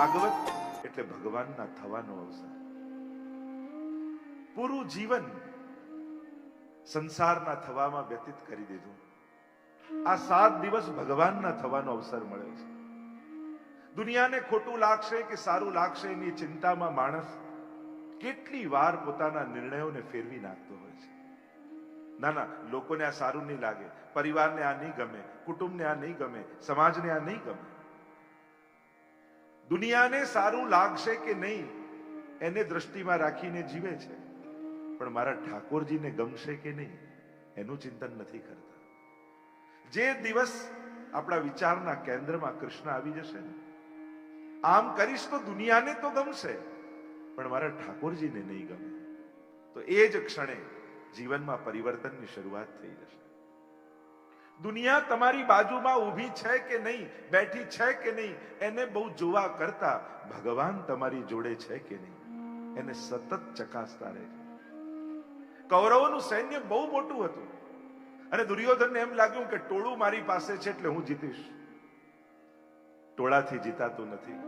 ભાગવત એટલે ભગવાનના થવાનો અવસર. પૂરું જીવન સંસારના થવામાં વ્યતીત કરી દીધું. આ 7 દિવસ ભગવાનના થવાનો અવસર મળ્યો છે. દુનિયાને ખોટું લાગશે કે સારું લાગશે એની ચિંતામાં માણસ કેટલી વાર પોતાના નિર્ણયોને ફેરવી નાખતો હોય છે. ના, લોકોને આ સારું નહીં લાગે, પરિવારને આ નહીં ગમે, કુટુંબને આ નહીં ગમે, સમાજને આ નહીં ગમે. દુનિયાને સારું લાગશે કે નહીં એને દ્રષ્ટિમાં રાખીને જીવે છે, પણ મારા ઠાકોરજીને ગમશે કે નહીં એનું ચિંતન નથી કરતા. જે દિવસ આપણા વિચારના કેન્દ્રમાં કૃષ્ણ આવી જશે ને, આમ કરીશ તો દુનિયાને તો ગમશે પણ મારા ઠાકોરજીને નહીં ગમે, તો એ જ ક્ષણે જીવનમાં પરિવર્તનની શરૂઆત થઈ જશે. દુનિયા તમારી બાજુમાં ઊભી છે કે નહીં, બેઠી છે કે નહીં એને બહુ જોવા કરતા ભગવાન તમારી જોડે છે કે નહીં એને સતત ચકાસતા રહે. કૌરવોનું સૈન્ય બહુ મોટું હતું અને દુર્યોધનને એમ લાગ્યું કે ટોળું મારી પાસે છે એટલે હું જીતીશ. ટોળાથી જીતાતું નથી,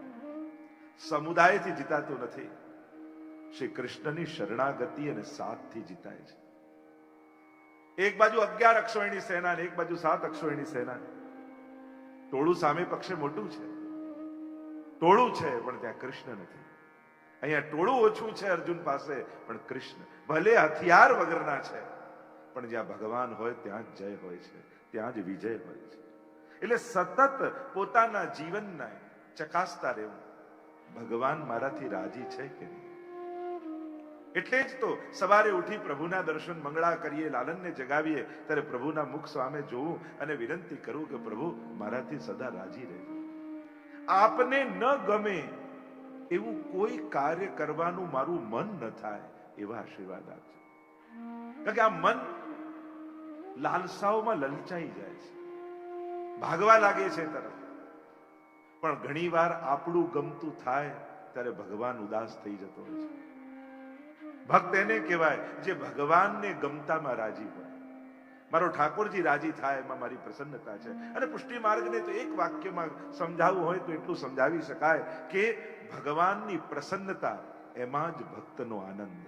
સમુદાયથી જીતાતું નથી, શ્રી કૃષ્ણની શરણાગતિ અને સાથથી જીતાય છે. એક બાજુ 11 અક્ષોહિણી સેના અને એક બાજુ 7 અક્ષોહિણી સેના. ટોળું સામે પક્ષે મોટું છે, ટોળું છે પણ ત્યાં કૃષ્ણ નથી. અહીંયા ટોળું ઓછું છે અર્જુન પાસે પણ કૃષ્ણ ભલે હથિયાર વગરના છે પણ જ્યાં ભગવાન હોય ત્યાં જ જય હોય છે, ત્યાં જ વિજય હોય છે. એટલે સતત પોતાના જીવનને ચકાસતા રહેવું, ભગવાન મારાથી રાજી છે કે નહીં. એટલે જ તો સવારે ઉઠી પ્રભુના દર્શન મંગળા કરીએ, લાલનને જગાવીએ ત્યારે પ્રભુના મુખ સામે જોવું અને વિનંતી કરું કે પ્રભુ મારાથી સદા રાજી રહેજો. આપને ન ગમે એવું કોઈ કાર્ય કરવાનું મારું મન ન થાય એવા આશીર્વાદ આપજો. કારણ કે આ મન લાલસાઓમાં લલચાઈ જાય છે, ભાગવા લાગે છે તરફ. પણ ઘણીવાર આપણું ગમતું થાય ત્યારે ભગવાન ઉદાસ થઈ જતો હોય છે. ભક્ત એને કહેવાય જે ભગવાનને ગમતામાં રાજી હોય. મારો ઠાકોરજી રાજી થાય એમાં મારી પ્રસન્નતા છે. અને પુષ્ટિ માર્ગને તો એક વાક્યમાં સમજાવવું હોય તો એટલું સમજાવી શકાય કે ભગવાનની પ્રસન્નતા એમાં જ ભક્તનો આનંદ.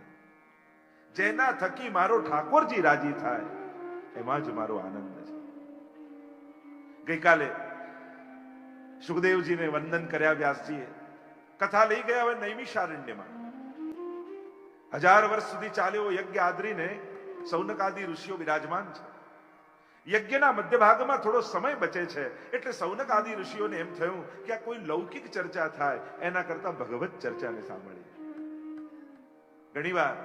જેના થકી મારો ઠાકોરજી રાજી થાય એમાં જ મારો આનંદ છે. ગઈકાલે સુખદેવજીને વંદન કર્યા વ્યાસજીએ. કથા લઈ ગયા હવે નૈમિષારણ્યમાં. 1000 વર્ષ સુધી ચાલ્યો યજ્ઞ આદરીને સૌનકાદિ ઋષિઓ બિરાજમાન છે. યજ્ઞના મધ્ય ભાગમાં થોડો સમય બચે છે એટલે સૌનકાદિ ઋષિઓને એમ થયું કે આ કોઈ લૌકિક ચર્ચા થાય એના કરતા ભગવત ચર્ચાને સાંભળીએ. ઘણીવાર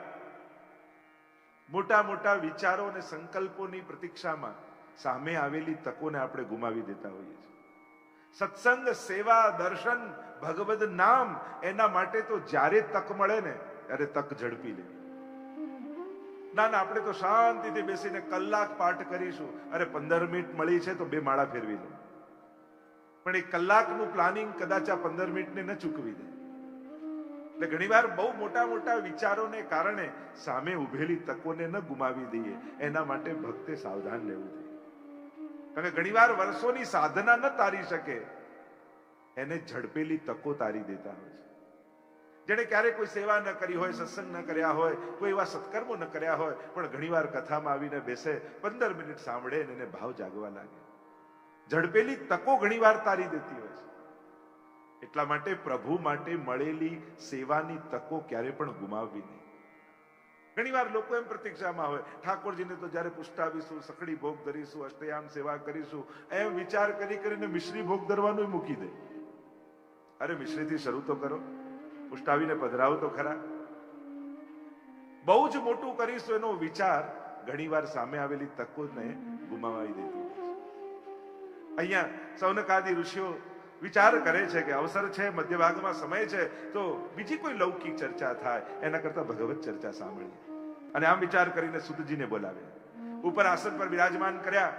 મોટા મોટા વિચારો અને સંકલ્પોની પ્રતીક્ષામાં સામે આવેલી તકોને આપણે ગુમાવી દેતા હોઈએ છીએ. સત્સંગ, સેવા, દર્શન, ભગવદ નામ એના માટે તો જ્યારે તક મળે ને ત્યારે તક ઝડપી લે. ના, આપણે તો શાંતિથી બેસીને કલાક પાઠ કરીશું. અરે 15 મિનિટ મળી છે તો 2 માળા ફેરવી લો. પણ એ કલાકનું પ્લાનિંગ કદાચ આ 15 મિનિટને ન ચૂકવી દે. એટલે ઘણીવાર બહુ મોટા મોટા વિચારોને કારણે સામે ઉભેલી તકોને ન ગુમાવી દઈએ એના માટે ભક્તે સાવધાન રહેવું જોઈએ. કારણ કે ઘણીવાર વર્ષોની સાધના ન તારી શકે એને ઝડપેલી તકો તારી દેતા હોય છે. જેને ક્યારેય કોઈ સેવા ન કરી હોય, સત્સંગ ન કર્યા હોય, કોઈ એવા સત્કર્મો ન કર્યા હોય, પણ ઘણીવાર કથામાં આવીને બેસે, 15 મિનિટ સાંભળે ને એને ભાવ જાગવા લાગે. ઝડપેલી તકો ઘણીવાર તારી દેતી હોય છે. એટલા માટે પ્રભુ માટે મળેલી સેવાની તકો ક્યારે પણ ગુમાવવી નહીં. ઘણીવાર લોકો એમ પ્રતીક્ષામાં હોય, ઠાકોરજીને તો જયારે પુષ્ટાવીશું, સખડી ભોગ ધરીશું, અષ્ટયામ સેવા કરીશું, એમ વિચાર કરી કરીને મિશ્રી ભોગ ધરવાનું મૂકી દે. અરે મિશ્રીથી શરૂ તો કરો, પુષ્ટાવીને પધરાવો તો ખરા. બહુ જ મોટું કરીશું એનો વિચાર ઘણીવાર સામે આવેલી તકોને ગુમાવી દેતું. અહીંયા સૌનકાદિ ઋષિઓ વિચાર કરે છે કે અવસર છે, મધ્ય ભાગમાં સમય છે, તો બીજી કોઈ લૌકિક ચર્ચા થાય એના કરતા ભગવત ચર્ચા સાંભળીએ. અને આમ વિચાર કરીને સુતજીને બોલાવે, ઉપર આસન પર બિરાજમાન કર્યા,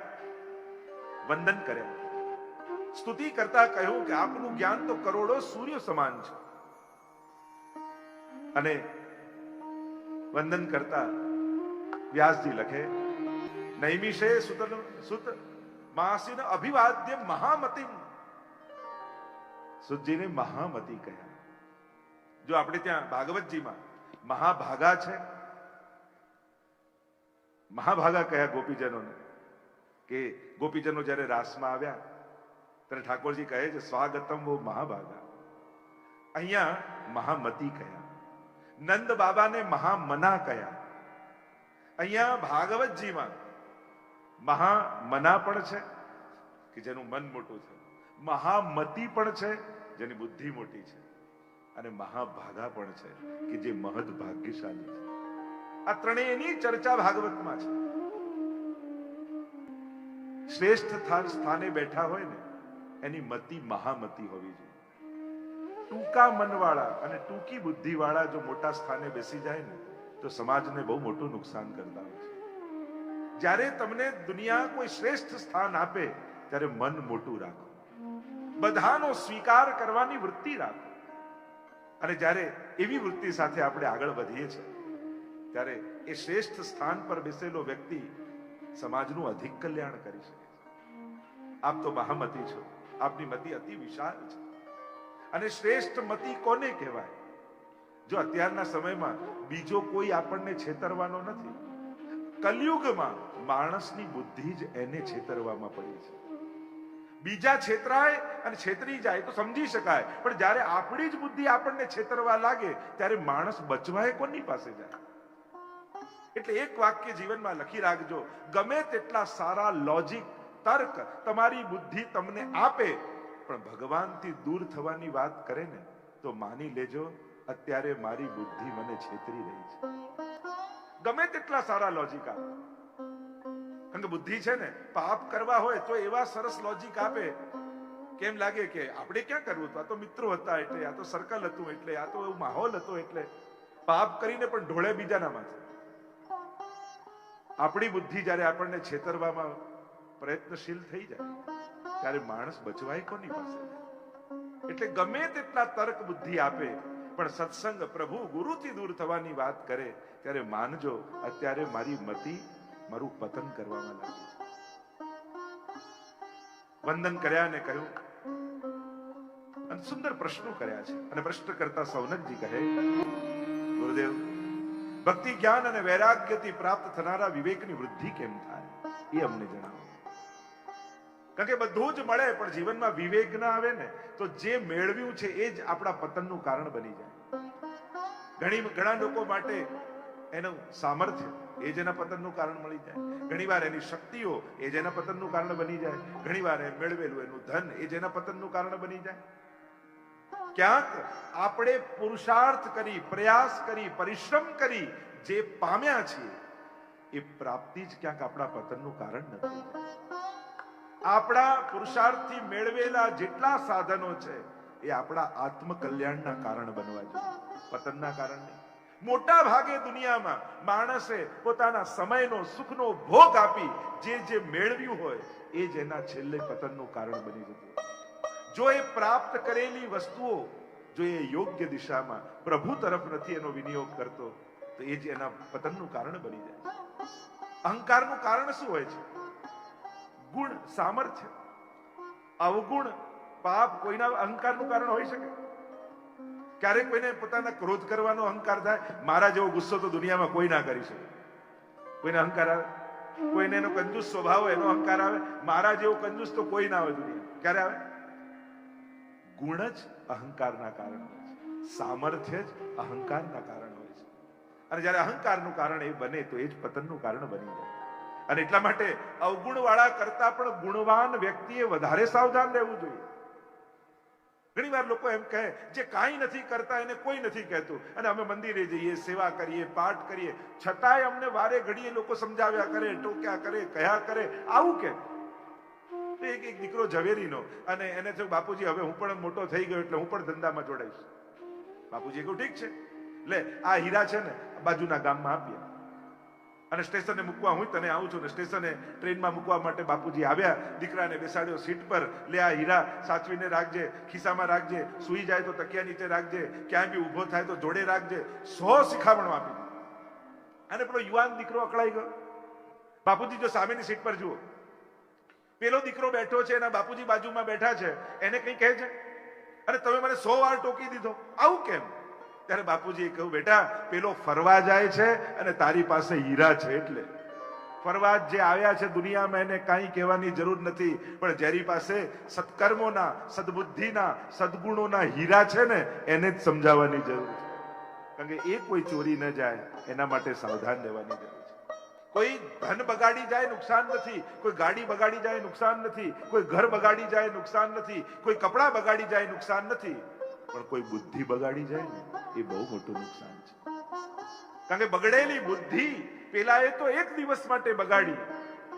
વંદન કર્યા, સ્તુતિ કરતા કહ્યું કે આપનું જ્ઞાન તો કરોડો સૂર્ય સમાન છે. અને વંદન કરતા વ્યાસજી લખે, નૈમિષે સુત માસીન અભિવાદ્ય મહામતિમ. સુતજીને મહામતી કહ્યા. જો આપણે ત્યાં ભાગવતજીમાં મહાભાગા છે, મહાભાગા કહ્યા ગોપીજનોને, કે ગોપીજનો જયારે રાસમાં આવ્યા ત્યારે ઠાકોરજી કહે છે સ્વાગતમ વો મહાભાગા. અહીંયા મહામતી કહ્યા. નંદ બાબાને મહામના કહ્યા. અહીંયા ભાગવતજીમાં મહામના પણ છે કે જેનું મન મોટું છે, મહામતી પણ છે જેની બુદ્ધિ મોટી છે, અને મહાભાગા પણ છે કે જે મહદ ભાગ્યશાળી છે. આ ત્રણેયની ચર્ચા ભાગવતમાં છે. શ્રેષ્ઠ સ્થાને બેઠા હોય ને એની મતિ મહામતી હોવી જોઈએ. ટૂંકા મનવાળા અને ટૂંકી બુદ્ધિવાળા જો મોટા સ્થાને બેસી જાય ને તો સમાજને બહુ મોટું નુકસાન કરતા હોય છે. જ્યારે તમને દુનિયા કોઈ શ્રેષ્ઠ સ્થાન આપે ત્યારે મન મોટું રાખો, બધાનો સ્વીકાર કરવાની વૃત્તિ રાખો, અને જ્યારે એવી વૃત્તિ સાથે આપણે આગળ વધીએ છીએ ત્યારે એ શ્રેષ્ઠ સ્થાન પર બેસેલો વ્યક્તિ સમાજનું અધિક કલ્યાણ કરી શકે છે. આપ તો મહામતી છો, આપની મતિ અતિ વિશાળ છે. અને શ્રેષ્ઠ મતિ કોને કહેવાય? જો અત્યારના સમયમાં બીજો કોઈ આપણને છેતરવાનો નથી. કલયુગમાં માણસની બુદ્ધિ જ એને છેતરવામાં પડી છે. બીજા છેતરાય અને છેતરી જાય તો સમજી શકાય, પણ જ્યારે આપણી જ બુદ્ધિ આપણને છેતરવા લાગે ત્યારે માણસ બચવાય કોની પાસે જાય? એટલે એક વાક્ય જીવનમાં લખી રાખજો, ગમે તેટલા સારા લોજિક તર્ક તમારી બુદ્ધિ તમને આપે, પણ ભગવાનથી દૂર થવાની વાત કરે ને તો માની લેજો અત્યારે મારી બુદ્ધિ મને છેતરી રહી છે. ગમે તેટલા સારા લોજિક આપે, કારણ કે બુદ્ધિ છે ને પાપ કરવા હોય તો એવા સરસ લોજિક આપે કે એમ લાગે કે આપણે ક્યાં કરવું હતું, આ તો મિત્રો હતા એટલે, આ તો સર્કલ હતું એટલે, આ તો એવું માહોલ હતો એટલે. પાપ કરીને પણ ઢોળે બીજાના માથે. આપણી બુદ્ધિ જ્યારે આપણને છેતરવામાં પ્રયત્નશીલ થઈ જાય ત્યારે માણસ બચવાય કોની પાસે? એટલે ગમે તેટલા તર્ક બુદ્ધિ આપે પણ સત્સંગ પ્રભુ ગુરુથી દૂર થવાની વાત કરે ત્યારે માનજો અત્યારે મારી મતિ મારું પતન કરવામાં લાગી છે. વંદન કર્યા અને કહ્યું, અને સુંદર પ્રશ્નો કર્યા છે. અને પ્રશ્ન કરતા સૌનકજી કહે, ગુરુદેવ, ભક્તિ જ્ઞાન અને વૈરાગ્યથી પ્રાપ્ત થનારા વિવેકની વૃદ્ધિ કેમ થાય એ અમને જણાવો. કારણ કે બધું જ મળે પણ જીવનમાં વિવેક ના આવે ને તો જે મેળવ્યું છે એ જ આપણા પતનનું કારણ બની જાય. ઘણા લોકો માટે એનું સામર્થ્ય એ જ એના પતનનું કારણ મળી જાય. ઘણીવાર એની શક્તિઓ એ જ એના પતનનું કારણ બની જાય. ઘણીવાર એ મેળવેલું એનું ધન એ જ એના પતનનું કારણ બની જાય. ક્યાંક આપણે પુરુષાર્થ કરી, પ્રયાસ કરી, પરિશ્રમ કરી જે પામ્યા છીએ એ પ્રાપ્તિ જ ક્યાંક આપણા પતનનું કારણ નથી. આપણા પુરુષાર્થથી મેળવેલા જેટલા સાધનો છે એ આપણા આત્મકલ્યાણના કારણ બનવા જોઈએ, પતનના કારણ નહીં. મોટા ભાગે દુનિયામાં માણસે પોતાના સમયનો, સુખનો ભોગ આપી જે મેળવ્યું હોય એ જ એના છેલ્લે પતનનું કારણ બની જતું. જો એ પ્રાપ્ત કરેલી વસ્તુઓ જો એ યોગ્ય દિશામાં પ્રભુ તરફ નથી એનો વિનિયોગ કરતો તો એ જ એના પતનનું કારણ બની જાય. અહંકારનું કારણ શું હોય છે? ગુણ, સામર્થ્ય. અવગુણ, પાપ કોઈના અહંકારનું કારણ હોઈ શકે? ક્યારેક કોઈને પોતાના ક્રોધ કરવાનો અહંકાર થાય, મારા જેવો ગુસ્સો તો દુનિયામાં કોઈ ના કરી શકે. કોઈને અહંકાર આવે, કોઈને એનો કંજૂસ સ્વભાવ હોય એનો અહંકાર આવે, મારા જેવો કંજૂસ તો કોઈ ના હોય દુનિયા. ક્યારે આવે? ગુણ જ અહંકારના કારણ હોય છે, સામર્થ્ય જ અહંકારના કારણ હોય છે. અને જ્યારે અહંકારનું કારણ એ બને તો એ જ પતનનું કારણ બની જાય. અને એટલા માટે અવગુણ વાળા કરતા પણ ગુણવાન વ્યક્તિએ વધારે સાવધાન રહેવું જોઈએ. ઘણી વાર લોકો એમ કહે જે કાંઈ નથી કરતા એને કોઈ નથી કહેતું, અને અમે મંદિરે જઈએ, સેવા કરીએ, પાઠ કરીએ, છતાંય અમને વારે ઘડીએ લોકો સમજાવ્યા કરે, ટોક્યા કરે, કહ્યા કરે. આવું કે એક દીકરો ઝવેરીનો, અને એને થયું બાપુજી હવે હું પણ મોટો થઈ ગયો એટલે હું પણ ધંધામાં જોડાઈશ. બાપુજી કહ્યું ઠીક છે, લે આ હીરા છે ને બાજુના ગામમાં આપીએ, અને સ્ટેશને મૂકવા હું તને આવું છું ને સ્ટેશને ટ્રેનમાં મૂકવા માટે બાપુજી આવ્યા. દીકરાને બેસાડ્યો સીટ પર, લે આ હીરા સાચવીને રાખજે, ખિસ્સામાં રાખજે, સૂઈ જાય તો તકિયા નીચે રાખજે, ક્યાંય બી ઊભો થાય તો જોડે રાખજે. 100 શિખામણો આપી દીધી. અને પેલો યુવાન દીકરો અકળાઈ ગયો. બાપુજી જો સામેની સીટ પર જુઓ, પેલો દીકરો બેઠો છે, એના બાપુજી બાજુમાં બેઠા છે, એને કઈ કહે છે? અને તમે મને 100 વાર ટોકી દીધો, આવું કેમ? ત્યારે બાપુજીએ કહ્યું, બેટા પેલો ફરવા જાય છે અને તારી પાસે હીરા છે, એટલે ફરવા જે આવ્યા છે દુનિયામાં એને કાંઈ કહેવાની જરૂર નથી, પણ જેની પાસે સત્કર્મોના, સદબુદ્ધિના, સદગુણોના હીરા છે ને એને જ સમજાવવાની જરૂર છે. કારણ કે એ કોઈ ચોરી ન જાય એના માટે સાવધાન રહેવાની જરૂર છે. કોઈ ધન બગાડી જાય નુકસાન નથી, કોઈ ગાડી બગાડી જાય નુકસાન નથી, કોઈ ઘર બગાડી જાય નુકસાન નથી, કોઈ કપડા બગાડી જાય નુકસાન નથી, પણ કોઈ બુદ્ધિ બગાડી જાય ને એ બહુ મોટું નુકસાન છે. કારણ કે બગડેલી બુદ્ધિ પેલા એ તો એક દિવસ માટે બગાડી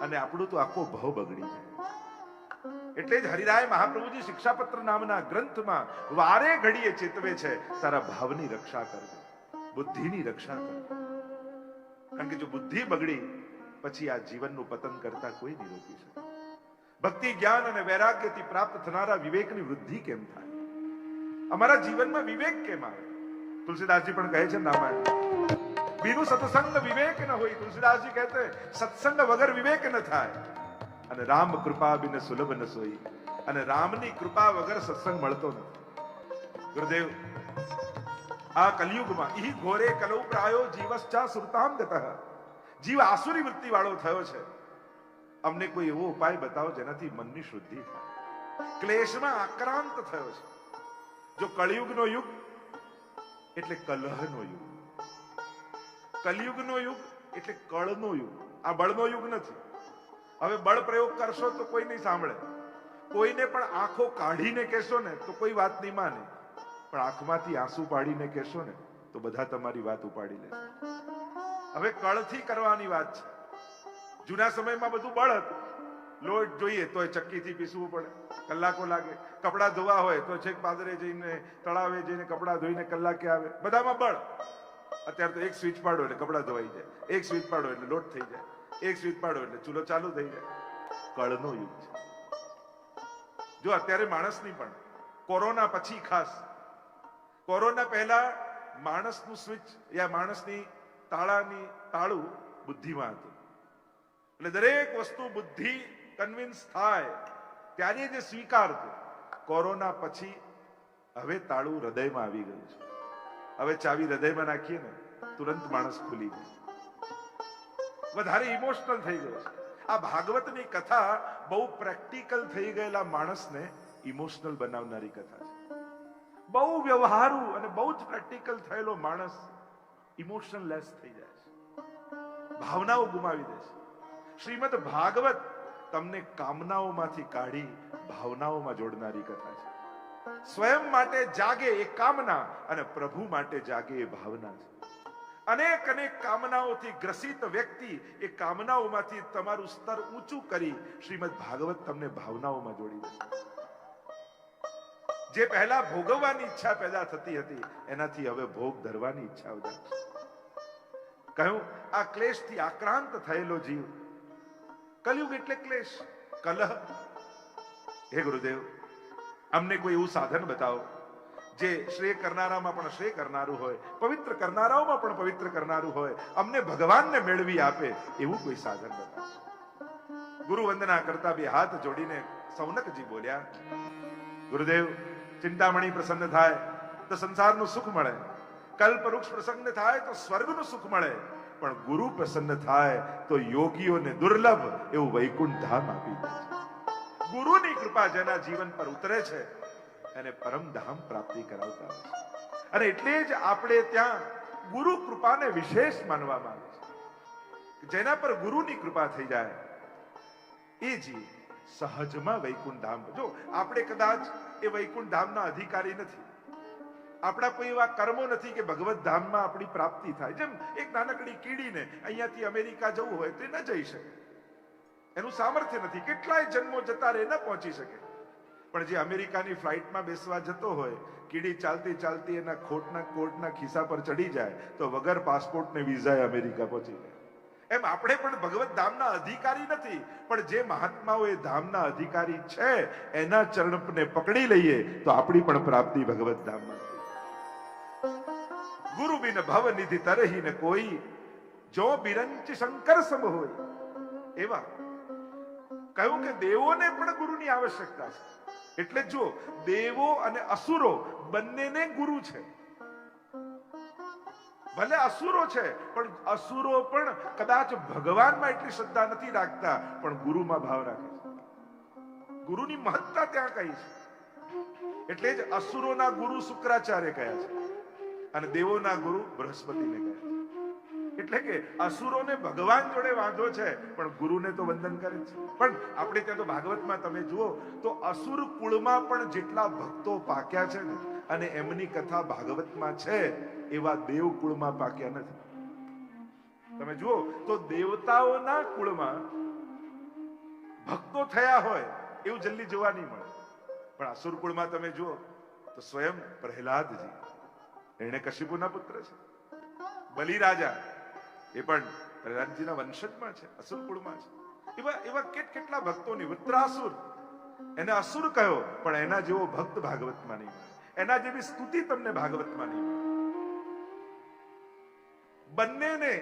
અને આપણું તો આખો ભાવ બગડી જાય. એટલે જ હરિરાય મહાપ્રભુજી શિક્ષાપત્ર નામના ગ્રંથમાં વારે ઘડીએ ચેતવે છે, તારા ભાવની રક્ષા કરજો, બુદ્ધિની રક્ષા કરજો. કારણ કે જો બુદ્ધિ બગડી પછી આ જીવનનું પતન કરતા કોઈ નહીં રોકી શકે. ભક્તિ, જ્ઞાન અને વૈરાગ્યથી પ્રાપ્ત થનારા વિવેકની વૃદ્ધિ કેમ થાય? અમારા જીવનમાં વિવેક કેમ આવે? તુલસીદાસજી પણ કહે છે રામાયણ, બીનું સત્સંગ વિવેક ન હોય. તુલસીદાસજી કહેતે સત્સંગ વગર વિવેક ન થાય, અને રામ કૃપા બિન સુલભ ન સોઈ. અને રામની કૃપા વગર સત્સંગ મળતો નથી. ગુરુદેવ, આ કલયુગમાં ઈ ઘોરે કલૌ પ્રાયો જીવશ્ચા સુરતામ ગતઃ, જીવ આસુરી વૃત્તિ વાળો થયો છે. અમને કોઈ એવો ઉપાય બતાવો જેનાથી મનની શુદ્ધિ થાય. ક્લેશમાં આક્રાંત થયો છે. જો કળિયુગનો યુગ એટલે કલહનો યુગ, કલયુગનો યુગ એટલે કળનો યુગ. આ બળનો યુગ નથી. હવે બળ પ્રયોગ કરશો તો કોઈ નહીં સાંભળે, કોઈને પણ આંખો કાઢીને કહેશો ને તો કોઈ વાત નહીં માને, પણ આંખમાંથી આંસુ પાડીને કહેશો ને તો બધા તમારી વાત ઉપાડી લેશે. હવે કળથી કરવાની વાત છે. જૂના સમયમાં બધું બળ હતું. લોટ જોઈએ તો ચક્કીથી પીસવું પડે, કલાકો લાગે. કપડા ધોવા હોય તો છેક પાદરે જઈને, તળાવે જઈને કપડા ધોઈને કલાકે આવે. બધામાં બળ. અત્યારે તો એક સ્વિચ પાડો એટલે કપડા ધોવાઈ જાય, એક સ્વિચ પાડો એટલે લોટ થઈ જાય, એક સ્વિચ પાડો એટલે ચૂલો ચાલુ થઈ જાય. કળનો યુગ છે. જો અત્યારે માણસની પણ કોરોના પછી ખાસ, કોરોના પહેલા માણસનું સ્વિચ યા માણસની તાળું બુદ્ધિમાં હતું. એટલે દરેક વસ્તુ બુદ્ધિ કન્વિન્સ થાય ત્યારે જે સ્વીકારતું. કોરોના પછી હવે તાળું હૃદયમાં આવી ગયું છે. હવે ચાવી હૃદયમાં નાખીએ ને તુરંત માણસ ખુલી જાય. વધારે ઇમોશનલ થઈ ગયો છે. આ ભાગવતની કથા બહુ પ્રેક્ટિકલ થઈ ગયેલા માણસને ઇમોશનલ બનાવનારી કથા છે. બહુ વ્યવહારુ અને બહુ જ પ્રેક્ટિકલ થયેલો માણસ ઇમોશનલેસ થઈ જાય છે, ભાવનાઓ ગુમાવી દે છે. શ્રીમદ ભાગવત તમને કામનાઓમાંથી કાઢી ભાવનાઓમાં જોડનારી કથા છે. સ્વયં માટે જાગે એ કામના અને પ્રભુ માટે જાગે એ ભાવના છે. અનેક અનેક કામનાઓથી ગ્રસિત વ્યક્તિ એ કામનાઓમાંથી તમારું સ્તર ઊંચું કરી શ્રીમદ ભાગવત તમને ભાવનાઓમાં જોડી દે. જે પહેલા ભોગવવાની ઈચ્છા પેદા થતી હતી એનાથી હવે ભોગ ધરવાની ઈચ્છા ઉદાસ. કહ્યું આ ક્લેશથી આક્રાંત થયેલો જીવ, કલયુગ એટલે ક્લેશ, કલહ. હે ગુરુદેવ, અમને કોઈ એવું સાધન બતાવો જે શ્રેય કરનારામાં પણ શ્રેય કરનારું હોય, પવિત્ર કરનારાઓમાં પણ પવિત્ર કરનારું હોય, અમને ભગવાનને મેળવી આપે એવું કોઈ સાધન બતાવો. ગુરુ વંદના કરતા બે હાથ જોડીને સૌનકજી બોલ્યા, ગુરુદેવ, ચિંતામણી પ્રસન્ન થાય તો સંસારનું સુખ મળે, કલ્પ વૃક્ષ પ્રસન્ન થાય તો સ્વર્ગનું સુખ મળે, પણ ગુરુ પ્રસન્ન થાય તો યોગીઓને દુર્લભ એવું વૈકુંઠ ધામ આપી દે છે. ગુરુની કૃપા જેના જીવન પર ઉતરે છે એને પરમધામ પ્રાપ્તિ કરાવતા હોય છે. અને એટલે જ આપણે ત્યાં ગુરુ કૃપાને વિશેષ માનવામાં આવે છે. જેના પર ગુરુની કૃપા થઈ જાય એ જીવ સહજમાં વૈકુંઠ ધામ. જો આપણે કદાચ એ વૈકુંઠ ધામના અધિકારી નથી, આપણા કોઈ એવા કર્મો નથી કે ભગવત ધામમાં આપણી પ્રાપ્તિ થાય. જેમ એક નાનકડી કીડીને અહીંયાથી અમેરિકા જવું હોય તો એ ન જઈ શકે, એનું સામર્થ્ય નથી, કેટલાય જન્મો જતા રહે ન પહોંચી શકે. પણ જે અમેરિકાની ફ્લાઇટમાં બેસવા જતો હોય, કીડી ચાલતી ચાલતી એના કોટના ખિસ્સા પર ચડી જાય તો વગર પાસપોર્ટ ને વિઝા અમેરિકા પહોંચી જાય. એમ આપણે પણ ભગવત ધામના અધિકારી નથી, પણ જે મહાત્માઓ એ ધામના અધિકારી છે એના ચરણને પકડી લઈએ તો આપણી પણ પ્રાપ્તિ ભગવત ધામમાં. ગુરુ બિન ભવ નિધિ તરહી ને કોઈ, જો બિરંચ શંકર સમ હોય. એવા કહ્યું કે દેવોને પણ ગુરુની આવશ્યકતા છે. એટલે જો દેવો અને અસુરો બંનેને ગુરુ છે. ભલે અસુરો છે પણ અસુરો પણ કદાચ ભગવાનમાં એટલી શ્રદ્ધા નથી રાખતા, પણ ગુરુમાં ભાવ રાખે છે. ગુરુની મહત્તા ત્યાં કહી છે. એટલે જ અસુરોના ગુરુ શુક્રાચાર્ય કહ્યા છે અને દેવોના ગુરુ બૃહસ્પતિને કહ્યા છે. એટલે કે અસુરોને ભગવાન જોડે વાંધો છે પણ ગુરુને તો વંદન કરે છે. પણ આપણે ત્યાં તો ભાગવતમાં તમે જુઓ તો અસુર કુળમાં પણ જેટલા ભક્તો પાક્યા છે ને, અને એમની કથા ભાગવતમાં છે, એવા દેવ કુળમાં પાક્યા નથી. તમે જુઓ તો દેવતાઓના કુળમાં ભક્તો થયા હોય એવું જલ્દી જોવા નહીં મળે. પણ અસુર કુળમાં તમે જુઓ તો સ્વયં પ્રહલાદજી, એને કશિપુના પુત્ર છે. બલિ રાજા એ પણ પ્રહલાદજીના વંશજમાં છે, અસુર કુળમાં છે. એવા કેટલા ભક્તોની, વૃત્રાસુર એને અસુર કહ્યો પણ એના જેવો ભક્ત ભાગવતમાં નહીં મળે, એના જેવી સ્તુતિ તમને ભાગવતમાં નહીં મળે. બંનેને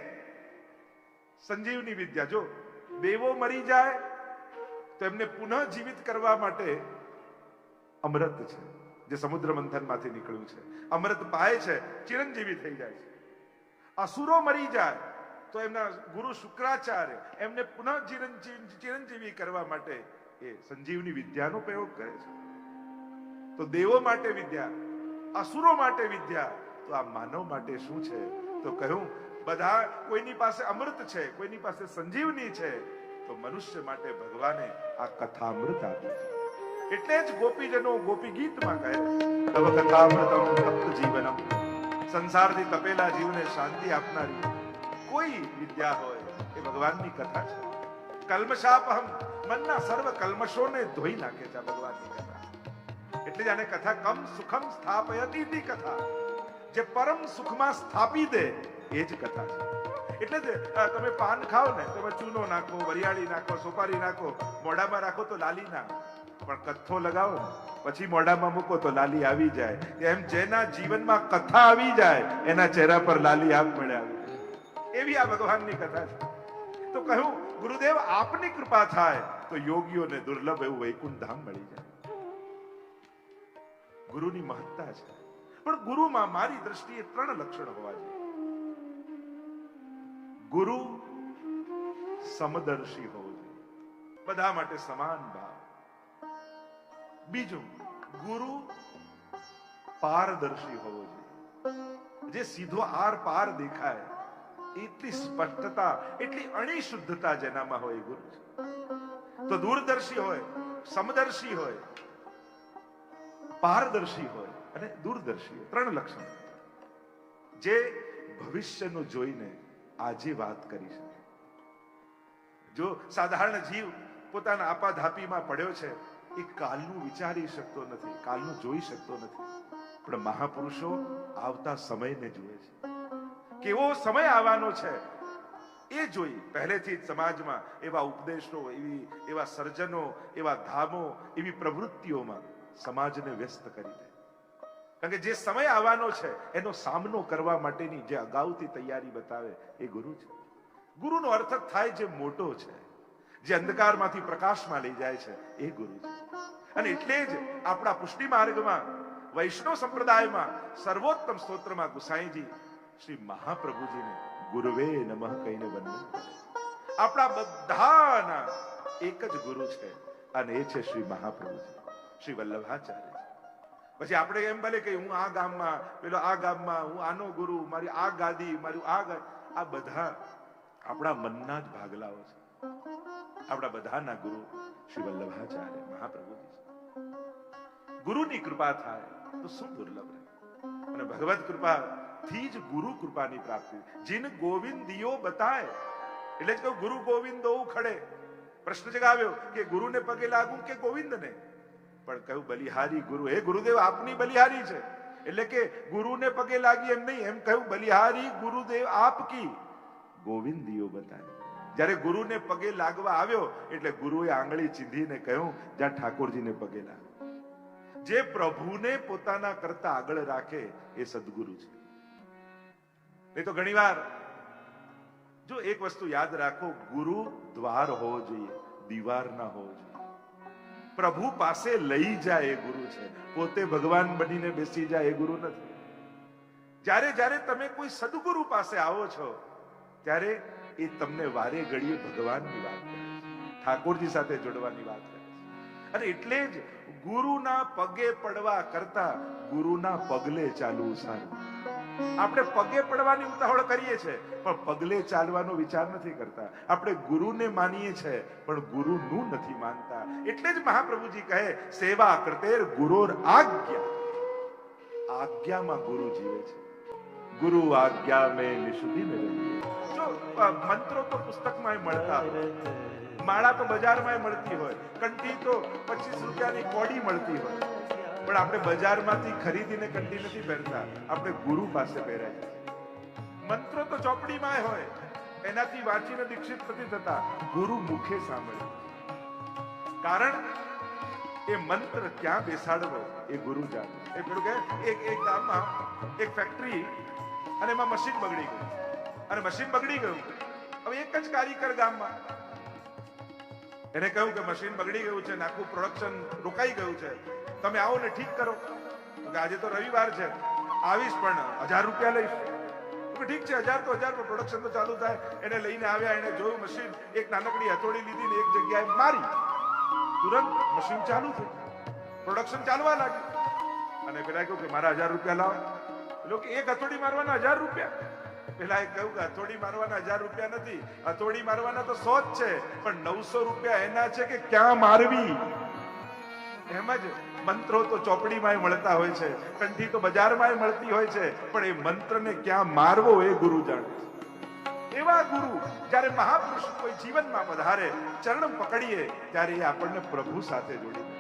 સંજીવની વિદ્યા. જો દેવો મરી જાય તો એમને પુનઃ જીવિત કરવા માટે અમૃત છે, જે સમુદ્ર મંથનમાંથી નીકળ્યું છે. અમૃત પાય છે, ચિરંજીવી થઈ જાય છે. અસુરો મરી જાય તો એમના ગુરુ શુક્રાચાર્ય એમને પુનઃ ચિરંજીવી કરવા માટે એ સંજીવની વિદ્યાનો પ્રયોગ કરે છે. તો દેવો માટે વિદ્યા, અસુરો માટે વિદ્યા, તો આ માનવ માટે શું છે? તો કહ્યું બધા, કોઈની પાસે અમૃત છે, કોઈની પાસે સંજીવની છે, તો મનુષ્ય માટે ભગવાને આ કથામૃત આપ્યું છે. એટલે જ ગોપીજનો ગોપી ગીતમાં કહે, તવ કથામૃતમ તપ્ત જીવનમ, સંસારથી તપેલા જીવને શાંતિ આપનારી કોઈ વિદ્યા હોય એ ભગવાનની કથા છે. કલ્મશાપહમ, મનના સર્વ કલ્મશોને ધોઈ નાખે છે ભગવાનની કથા. એટલે જ આને કથા કમ સુખમ સ્થાપયતિ તી કથા, જે પરમ સુખમાં સ્થાપી દે એ જ કથા છે. એટલે જ તમે પાન ખાઓ ને, તમે ચૂનો નાખો, વરિયાળી નાખો, સોપારી નાખો, મોઢામાં રાખો તો લાલી ના, પણ કથ્થો લગાવો ને પછી મોઢામાં મૂકો તો લાલી આવી જાય. એમ જેના જીવનમાં કથા આવી જાય એના ચહેરા પર લાલી આપ મળે આવી જાય. એવી આ ભગવાનની કથા છે. તો કહ્યું ગુરુદેવ આપની કૃપા થાય તો યોગીઓને દુર્લભ એવું વૈકુંઠ ધામ મળી જાય. ગુરુની મહત્તા છે. પણ ગુરુમાં મારી દ્રષ્ટિએ 3 લક્ષણ હોવા જોઈએ. ગુરુ સમદર્શી હોવો જોઈએ, બધા માટે સમાન ભાવ. બીજું, ગુરુ પારદર્શી હોવો જોઈએ, જે સીધો આર પાર દેખાય, એટલી સ્પષ્ટતા, એટલી અણિશુદ્ધતા જેનામાં હોય ગુરુ છે. તો દૂરદર્શી હોય, સમદર્શી હોય, પારદર્શી હોય અને દૂરદર્શી હોય. 3 લક્ષણ જે ભવિષ્યનું જોઈને આજે વાત કરી શકે. જો સાધારણ જીવ પોતાના આપાધાપીમાં પડ્યો છે, એ કાલનું વિચારી શકતો નથી, કાલનું જોઈ શકતો નથી. પણ મહાપુરુષો આવતા સમયને જુએ છે. કેવો સમય આવવાનો છે એ જોઈ પહેલેથી જ સમાજમાં એવા ઉપદેશો, એવા સર્જનો, એવા ધામો, એવી પ્રવૃત્તિઓમાં સમાજને વ્યસ્ત કરી દે. કારણ કે જે સમય આવવાનો છે એનો સામનો કરવા માટેની જે અગાઉથી તૈયારી બતાવે એ ગુરુ છે. ગુરુનો અર્થ થાય જે મોટો છે, જે અંધકારમાંથી પ્રકાશમાં લઈ જાય છે, એ ગુરુ છે. અને એટલે જ આપણા પુષ્ટિ માર્ગમાં, વૈષ્ણવ સંપ્રદાયમાં સર્વોત્તમ સ્તોત્રમાં ગુસાઈજી શ્રી મહાપ્રભુજીને ગુરુવે નમઃ કહીને વંદન કરે. આપણા બધાના એક જ ગુરુ છે અને એ છે શ્રી મહાપ્રભુજી, શ્રી વલ્લભાચાર્ય. પછી આપણે એમ ભલે કે હું આ ગામમાં, પેલો આ ગામમાં, હું આનો ગુરુ, મારી આ ગાદી, મારું આ બધા આપણા મનના જ ભાગલાઓ છે. આપણા બધાના ગુરુ શ્રી વલ્લભાચાર્ય મહાપ્રભુજી છે. ગુરુની કૃપા થાય તો શું દુર્લભ રહે. અને ભગવત કૃપા થી જ ગુરુ કૃપાની પ્રાપ્તિ. જીન ગોવિંદિયો બતાય, એટલે જ કહું ગુરુ ગોવિંદો ખડે. પ્રશ્ન જગાવ્યો કે ગુરુને પગે લાગું કે ગોવિંદને? પણ કહ્યું બલિહારી ગુરુ, હે ગુરુદેવ આપની બલિહારી છે. એટલે કે ગુરુને પગે લાગી એમ નહીં, એમ કહ્યું બલિહારી ગુરુદેવ આપકી ગોવિંદિયો બતાય. જ્યારે ગુરુને પગે લાગવા આવ્યો એટલે ગુરુએ આંગળી ચીંધીને કહ્યું જ્યાં ઠાકોરજીને પગે લાગ. જે પ્રભુને પોતાના કરતા આગળ રાખે એ સદગુરુ છે. નહીં તો ઘણીવાર જો એક વસ્તુ યાદ રાખો, ગુરુ દ્વાર હોવો જોઈએ, દીવાર ના હોવો જોઈએ. પ્રભુ પાસે લઈ જાય એ ગુરુ છે, પોતે ભગવાન બનીને બેસી જાય એ ગુરુ નથી. જ્યારે જ્યારે તમે કોઈ સદગુરુ પાસે આવો છો ત્યારે એ તમને વારે ઘડીએ ભગવાનની વાત કરે છે, ઠાકોરજી સાથે જોડવાની વાત કરે છે. અને એટલે જ ગુરુના પગે પડવા કરતા ગુરુના પગલે ચાલવું સારું. આપણે પગે પડવાની ઉતાવળ કરીએ છીએ પણ પગલે ચાલવાનો વિચાર નથી કરતા. આપણે ગુરુને માનીએ છીએ પણ ગુરુનું નથી માનતા. એટલે જ મહાપ્રભુજી કહે સેવા કરતેર ગુરોર આજ્ઞા. આજ્ઞામાં ગુરુ જીવે છે. ગુરુ આજ્ઞા મેં નિશુદ્ધિ મેં રહીએ. જો મંત્રો તો પુસ્તકમાં મળતા હોય, માળા તો બજારમાં મળતી હોય, કંઠી તો 25 રૂપિયાની કોડી મળતી હોય, પણ આપણે બજારમાંથી ખરીદીને કંઠી નથી પહેરતા, આપણે ગુરુ પાસે પહેરાય. મંત્રો તો ચોપડીમાં હોય, એનાથી વાંચીને દીક્ષિત નથી થતા, ગુરુ મુખે સાંભળે. કારણ એ મંત્ર ક્યાં બેસાડવો એ ગુરુ જાણે. એ પેલું કે એક ગામમાં એક ફેક્ટરી અને એમાં મશીન બગડી ગયું, અને મશીન બગડી ગયું. હવે એક જ કારીગર ગામમાં, એને કહ્યું કે મશીન બગડી ગયું છે, આખું પ્રોડક્શન રોકાઈ ગયું છે, તમે આવો ને ઠીક કરો. આજે તો રવિવાર છે, આવીશ પણ 1000 રૂપિયા લઈશ. ઠીક છે, 1000 તો 1000, પ્રોડક્શન તો ચાલુ થાય. એને લઈને આવ્યા, એને જોયું મશીન, એક નાનકડી હથોડી લીધી ને એક જગ્યાએ મારી, તુરંત મશીન ચાલુ થયું, પ્રોડક્શન ચાલવા લાગ્યું. અને પેલા કહ્યું કે મારા 1000 રૂપિયા લાવો. લોકો એક હથોડી મારવાના 1000 રૂપિયા. પેલા કહ્યું કે હથોડી મારવાના 1000 રૂપિયા નથી, હથોડી મારવાના તો 100 જ છે, પણ 900 રૂપિયા એના છે કે ક્યાં મારવી. એમ જ મંત્રો તો ચોપડીમાં મળતા હોય છે, કંઠી તો બજારમાં મળતી હોય છે, પણ એ મંત્રને ક્યાં મારવો એ ગુરુ જાણે છે. એવા ગુરુ જ્યારે મહાપુરુષ કોઈ જીવનમાં પધારે, ચરણ પકડીએ ત્યારે એ આપણને પ્રભુ સાથે જોડી દે.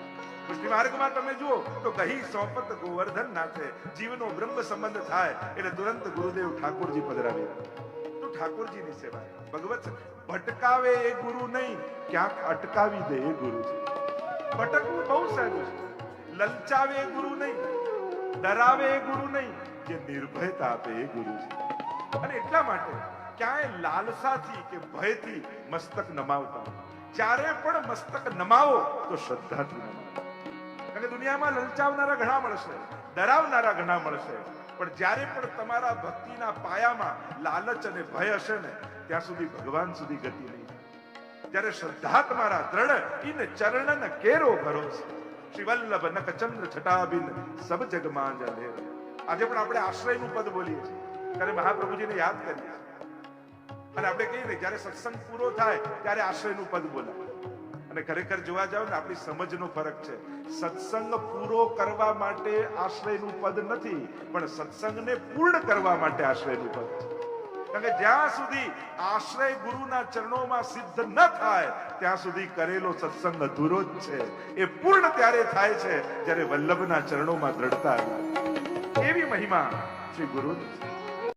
કૃષ્ણ માર્ગમાં તમે જુઓ તો ગહી સોપત ગોવર્ધન નાથે, જીવનો બ્રહ્મ સંબંધ થાય એટલે તુરંત ગુરુદેવ ઠાકોરજી પધરાવી. તો ઠાકોરજીની સેવા ભગવત ભટકાવે એ ગુરુ નહીં, ક્યાંક અટકાવી દે એ ગુરુ છે. ભટકવું બહુ સહેલું છે. લલચાવે એ ગુરુ નહીં, ડરાવે એ ગુરુ નહીં, જે નિર્ભયતા આપે એ ગુરુ છે. અને એટલા માટે ક્યાંય લાલસાથી કે ભયથી મસ્તક નમાવતા, જ્યારે પણ મસ્તક નમાવો તો શ્રદ્ધાથી નમાવો. કારણ કે દુનિયામાં લલચાવનારા ઘણા મળશે, ડરાવનારા ઘણા મળશે, પણ જ્યારે પણ તમારા ભક્તિના પાયામાં લાલચ અને ભય હશે ને, ત્યાં સુધી ભગવાન સુધી ગતિ નહીં. જ્યારે શ્રદ્ધા તમારા દ્રઢ, ઇન ચરણન કેરો ભરોસે, શ્રી વલ્લભ નકચંદ્ર છટાબિન સબ જગમાં જલેર. આજે પણ આપણે આશ્રયનું પદ બોલીએ છીએ, ત્યારે મહાપ્રભુજીને યાદ કરીએ છીએ. અને આપણે કહીએ ને જ્યારે સત્સંગ પૂરો થાય ત્યારે આશ્રયનું પદ બોલાય. અને ખરેખર જોવા જાવ ને આપણી સમજનો ફરક છે. સત્સંગ પૂરો કરવા માટે આશ્રયનું પદ નથી, પણ સત્સંગને પૂર્ણ કરવા માટે આશ્રયનું પદ છે. કારણ કે જ્યાં સુધી આશ્રય ગુરુના ચરણોમાં સિદ્ધ ન થાય ત્યાં સુધી કરેલો સત્સંગ અધૂરો જ છે. એ પૂર્ણ ત્યારે થાય છે જ્યારે વલ્લભના ચરણોમાં દ્રઢતા આવે. એવી મહિમા શ્રી ગુરુની છે.